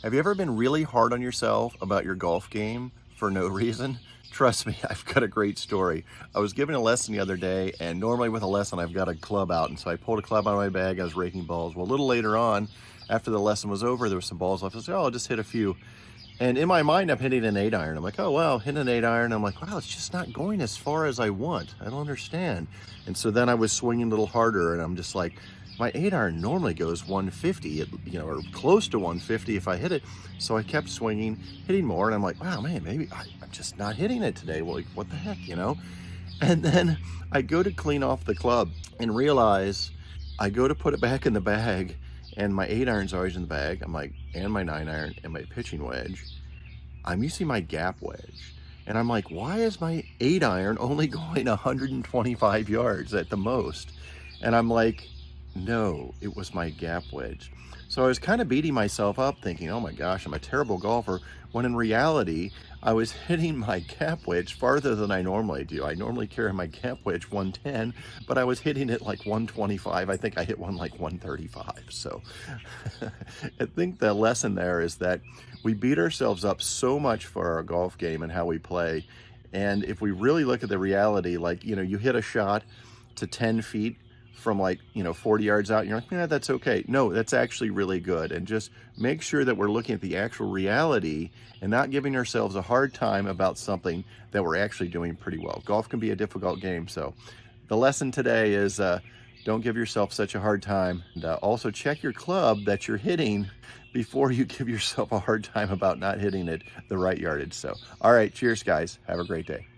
Have you ever been really hard on yourself about your golf game for no reason? Trust me, I've got a great story. I was giving a lesson the other day, and normally with a lesson, I've got a club out. And so I pulled a club out of my bag. I was raking balls. Well, a little later on, after the lesson was over, there were some balls left. I said, oh, I'll just hit a few. And in my mind, I'm hitting an 8 iron. I'm like, oh, wow, hitting an 8 iron. I'm like, wow, it's just not going as far as I want. I don't understand. And so then I was swinging a little harder, and I'm just like, my 8 iron normally goes 150, or close to 150 if I hit it. So I kept swinging, hitting more, and I'm like, wow, man, maybe I'm just not hitting it today. Well, like, what the heck? And then I go to clean off the club and realize I go to put it back in the bag, and my 8 iron's always in the bag. I'm like, and my 9 iron and my pitching wedge. I'm using my gap wedge. And I'm like, why is my 8 iron only going 125 yards at the most? And I'm like, no, it was my gap wedge. So I was kind of beating myself up thinking, oh my gosh, I'm a terrible golfer, when in reality, I was hitting my gap wedge farther than I normally do. I normally carry my gap wedge 110, but I was hitting it like 125. I think I hit one like 135. So I think the lesson there is that we beat ourselves up so much for our golf game and how we play. And if we really look at the reality, like, you hit a shot to 10 feet from 40 yards out, and you're like, yeah, that's okay. No, that's actually really good. And just make sure that we're looking at the actual reality and not giving ourselves a hard time about something that we're actually doing pretty well. Golf can be a difficult game. So the lesson today is don't give yourself such a hard time. And also check your club that you're hitting before you give yourself a hard time about not hitting it the right yardage. So, all right, cheers, guys. Have a great day.